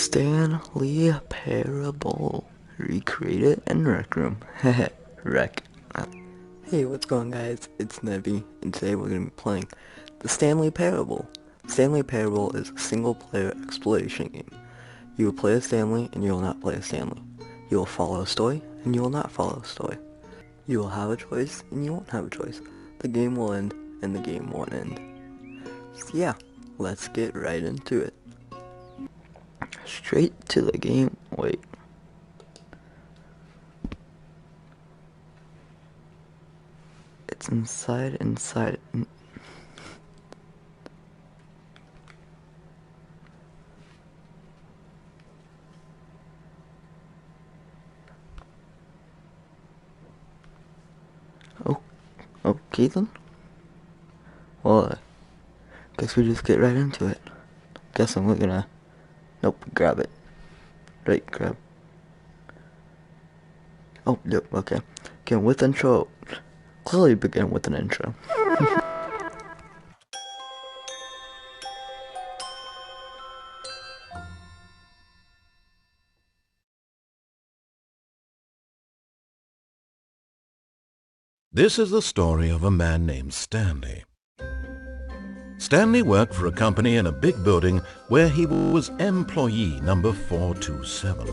Stanley Parable. Recreated in Rec Room. Heh Rec. Hey, what's going on, guys? It's Nebby, and today we're going to be playing the Stanley Parable. Stanley Parable is a single-player exploration game. You will play as Stanley, and you will not play as Stanley. You will follow a story, and you will not follow a story. You will have a choice, and you won't have a choice. The game will end, and the game won't end. So yeah, let's get right into it. Straight to the game. Wait. It's inside. Oh, okay then. Well, guess we just get right into it. Guessing we're gonna... Nope, grab it. Right, grab. Oh, yep, okay. Begin with intro. Clearly begin with an intro. This is the story of a man named Stanley. Stanley worked for a company in a big building where he was employee number 427.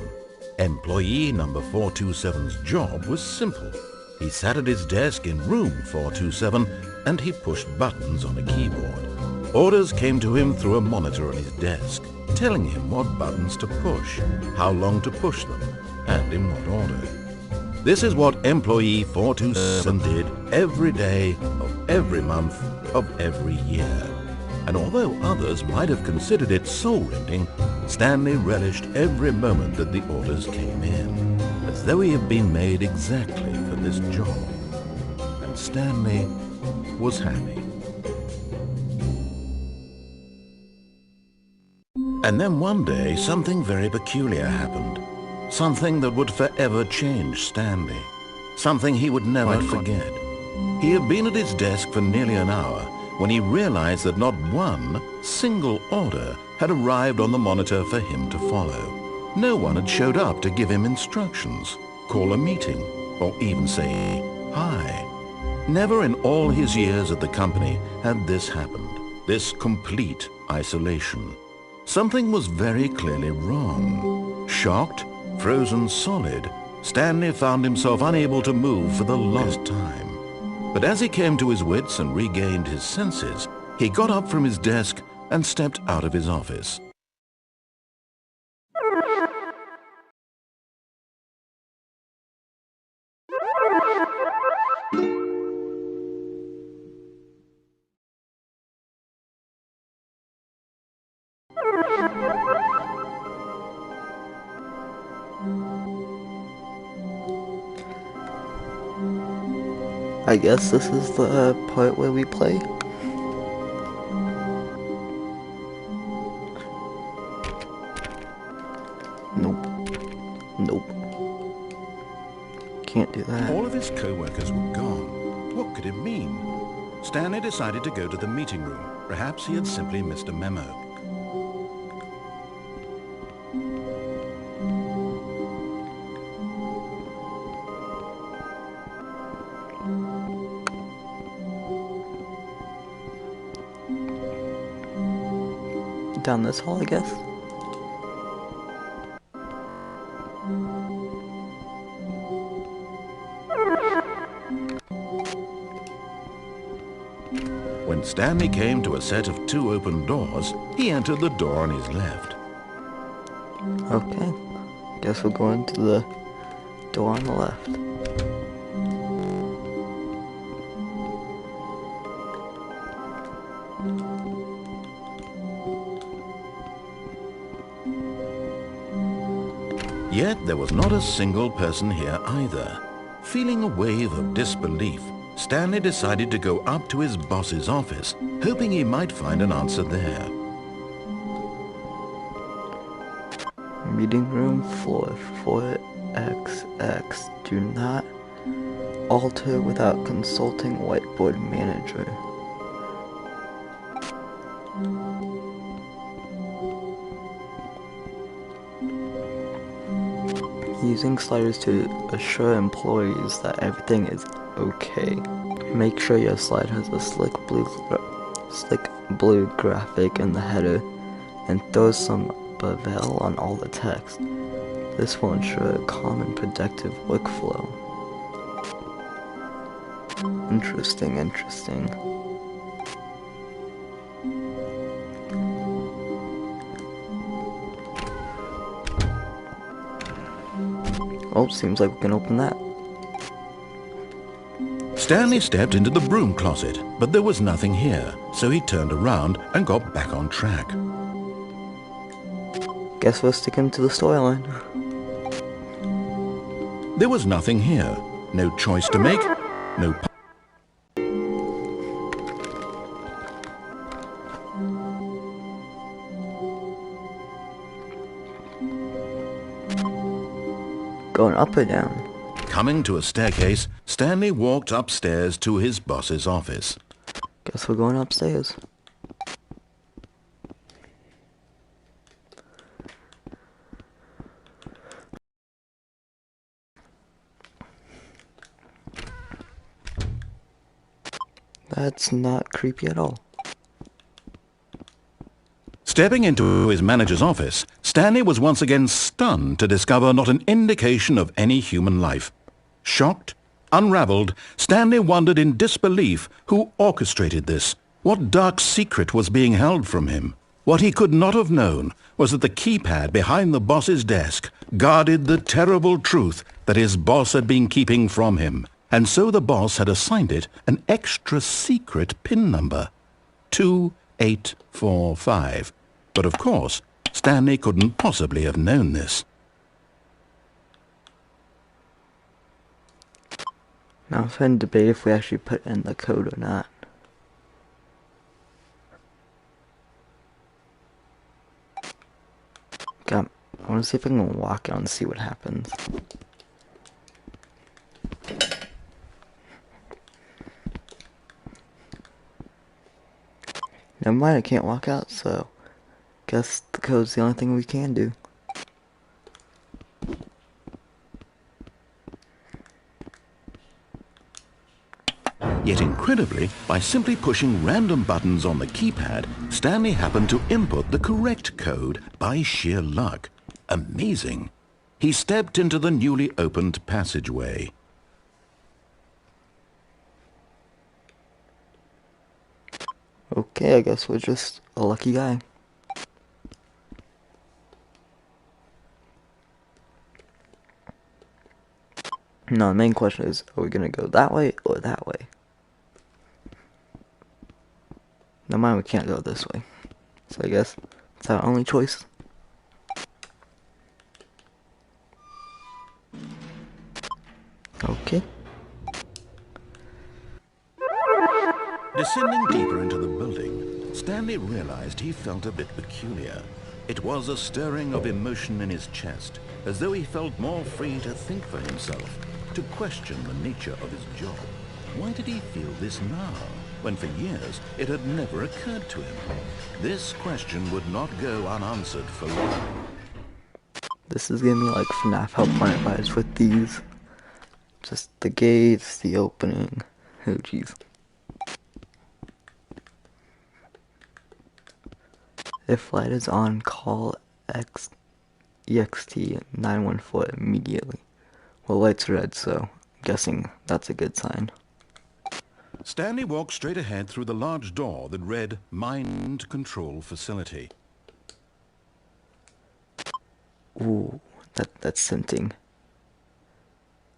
Employee number 427's job was simple. He sat at his desk in room 427 and he pushed buttons on a keyboard. Orders came to him through a monitor on his desk, telling him what buttons to push, how long to push them, and in what order. This is what employee 427 did every day of every month of every year. And although others might have considered it soul-rending, Stanley relished every moment that the orders came in, as though he had been made exactly for this job. And Stanley was happy. And then one day, something very peculiar happened. Something that would forever change Stanley. Something he would never forget. He had been at his desk for nearly an hour when he realized that not one single order had arrived on the monitor for him to follow. No one had showed up to give him instructions, call a meeting, or even say hi. Never in all his years at the company had this happened, this complete isolation. Something was very clearly wrong. Shocked, frozen solid, Stanley found himself unable to move for the last time. But as he came to his wits and regained his senses, he got up from his desk and stepped out of his office. I guess this is the part where we play. Nope. Can't do that. All of his co-workers were gone. What could it mean? Stanley decided to go to the meeting room. Perhaps he had simply missed a memo. Down this hall, I guess. When Stanley came to a set of 2 open doors, he entered the door on his left. Okay. Guess we'll go into the door on the left. Yet there was not a single person here either. Feeling a wave of disbelief, Stanley decided to go up to his boss's office, hoping he might find an answer there. Meeting room floor 4XX. Do not alter without consulting whiteboard manager. Using sliders to assure employees that everything is okay. Make sure your slide has a slick blue graphic in the header and throw some bevel on all the text. This will ensure a calm and productive workflow. Interesting, interesting. Oh, seems like we can open that. Stanley stepped into the broom closet, but there was nothing here, so he turned around and got back on track. Guess we're sticking to the storyline. There was nothing here. No choice to make, no... Going up or down? Coming to a staircase, Stanley walked upstairs to his boss's office. Guess we're going upstairs. That's not creepy at all. Stepping into his manager's office, Stanley was once again stunned to discover not an indication of any human life. Shocked, unraveled, Stanley wondered in disbelief who orchestrated this. What dark secret was being held from him? What he could not have known was that the keypad behind the boss's desk guarded the terrible truth that his boss had been keeping from him, and so the boss had assigned it an extra secret PIN number, 2845. But of course, Stanley couldn't possibly have known this. Now I'm trying to debate if we actually put in the code or not. God, I want to see if I can walk out and see what happens. Never mind, I can't walk out, so guess the code's the only thing we can do. Yet incredibly, by simply pushing random buttons on the keypad, Stanley happened to input the correct code by sheer luck. Amazing! He stepped into the newly opened passageway. Okay, I guess we're just a lucky guy. Now the main question is, are we gonna go that way or that way? Never mind, we can't go this way. So I guess it's our only choice. Okay. Descending deeper into the building, Stanley realized he felt a bit peculiar. It was a stirring of emotion in his chest, as though he felt more free to think for himself, to question the nature of his job. Why did he feel this now, when for years it had never occurred to him? This question would not go unanswered for long. This is giving me like FNAF Hellpoint vibes with these. Just the gates, the opening. Oh jeez. If light is on, call EXT 914 immediately. Well, light's red, so I'm guessing that's a good sign. Stanley walked straight ahead through the large door that read Mind Control Facility. Ooh, that's tempting.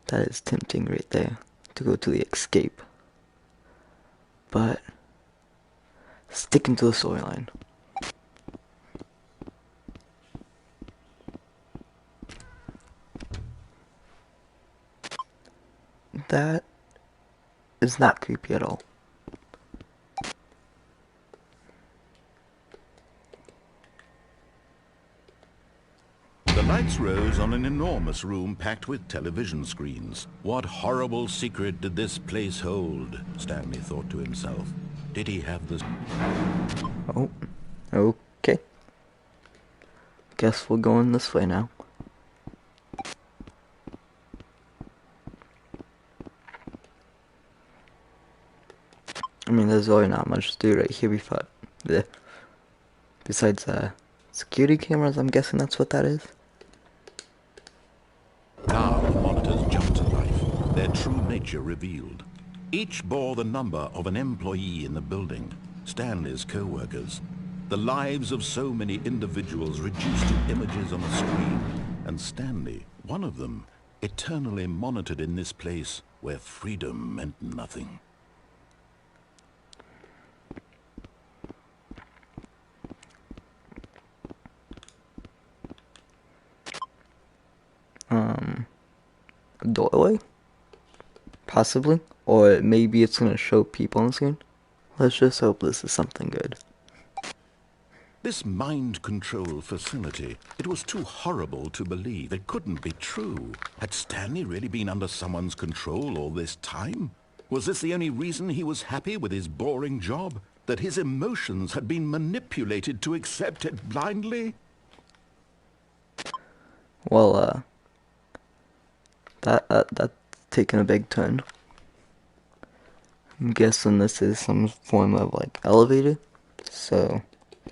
That is tempting right there, to go to the escape. But, sticking to the storyline. That is not creepy at all. The lights rose on an enormous room packed with television screens. What horrible secret did this place hold? Stanley thought to himself. Did he have this? Oh, okay. Guess we're going this way now. I mean, there's really not much to do right here besides security cameras. I'm guessing that's what that is. Now the monitors jumped to life, their true nature revealed. Each bore the number of an employee in the building, Stanley's co-workers. The lives of so many individuals reduced to images on a screen, and Stanley, one of them, eternally monitored in this place where freedom meant nothing. A doorway? Possibly. Or maybe it's gonna show people on the screen. Let's just hope this is something good. This mind control facility, it was too horrible to believe. It couldn't be true. Had Stanley really been under someone's control all this time? Was this the only reason he was happy with his boring job? That his emotions had been manipulated to accept it blindly? Well, that's taking a big turn. I'm guessing this is some form of, like, elevator. So,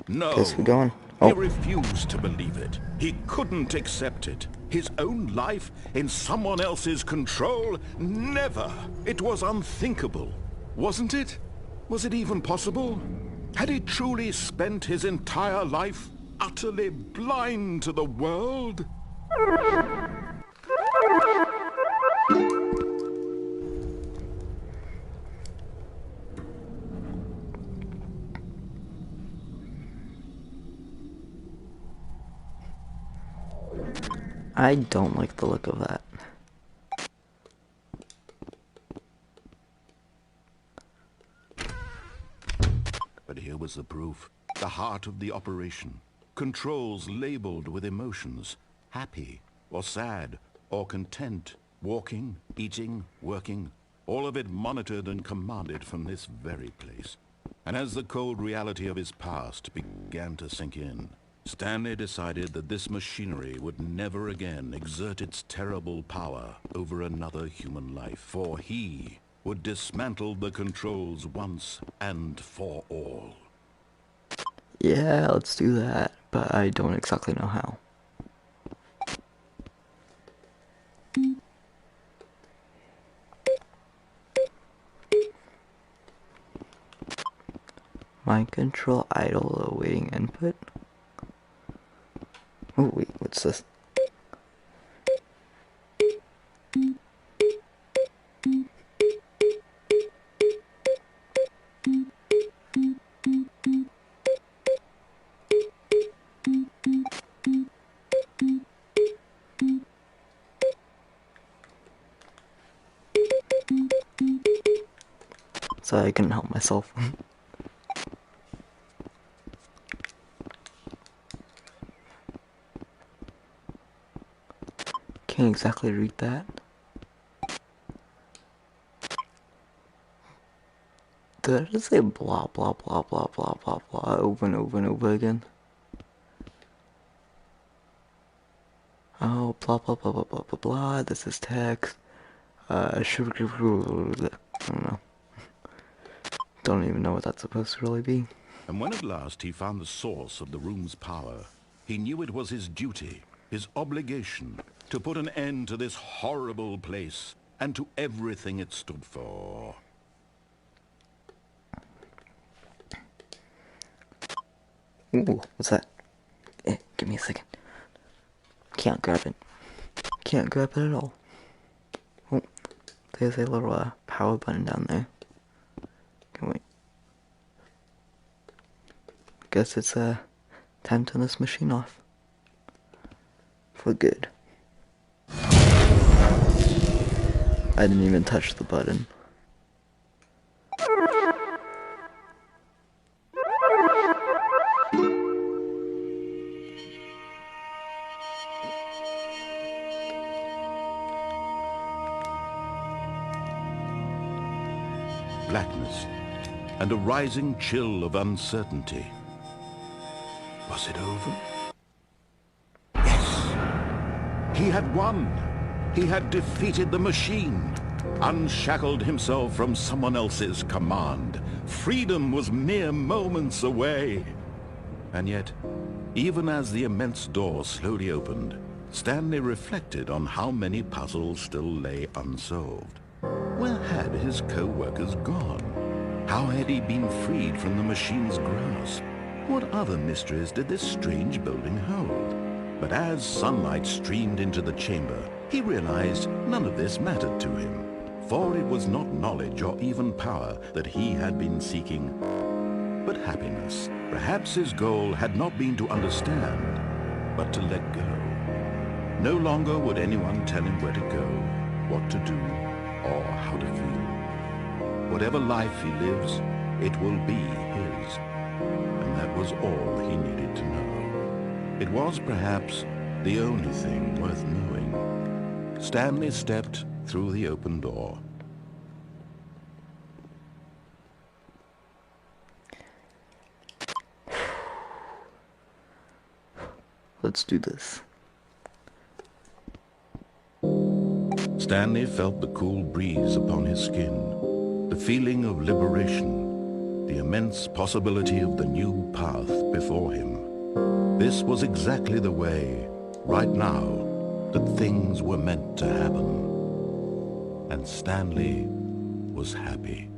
No, guess we're going. he Oh, refused to believe it. He couldn't accept it. His own life in someone else's control? Never! It was unthinkable. Wasn't it? Was it even possible? Had he truly spent his entire life utterly blind to the world? I don't like the look of that. But here was the proof. The heart of the operation. Controls labeled with emotions. Happy, or sad, or content. Walking, eating, working. All of it monitored and commanded from this very place. And as the cold reality of his past began to sink in, Stanley decided that this machinery would never again exert its terrible power over another human life, for he would dismantle the controls once and for all. Yeah, let's do that, but I don't exactly know how. Mind control idle awaiting input. Oh wait, what's this? Sorry, I couldn't help myself. Can't exactly read that. Did I just say blah blah blah blah blah blah blah over and over and over again? Oh, blah blah blah blah blah blah blah. This is text. I don't know. Don't even know what that's supposed to really be. And when at last he found the source of the room's power, he knew it was his duty, his obligation, to put an end to this horrible place and to everything it stood for. Ooh, what's that? Give me a second. Can't grab it. Can't grab it at all. Oh, there's a little power button down there. Okay, wait. Guess it's time to turn this machine off. For good. I didn't even touch the button. Blackness and a rising chill of uncertainty. Was it over? He had won. He had defeated the machine, unshackled himself from someone else's command. Freedom was mere moments away. And yet, even as the immense door slowly opened, Stanley reflected on how many puzzles still lay unsolved. Where had his co-workers gone? How had he been freed from the machine's grasp? What other mysteries did this strange building hold? But as sunlight streamed into the chamber, he realized none of this mattered to him, for it was not knowledge or even power that he had been seeking, but happiness. Perhaps his goal had not been to understand, but to let go. No longer would anyone tell him where to go, what to do, or how to feel. Whatever life he lives, it will be his. And that was all he needed to know. It was perhaps the only thing worth knowing. Stanley stepped through the open door. Let's do this. Stanley felt the cool breeze upon his skin, the feeling of liberation, the immense possibility of the new path before him. This was exactly the way, right now, that things were meant to happen. And Stanley was happy.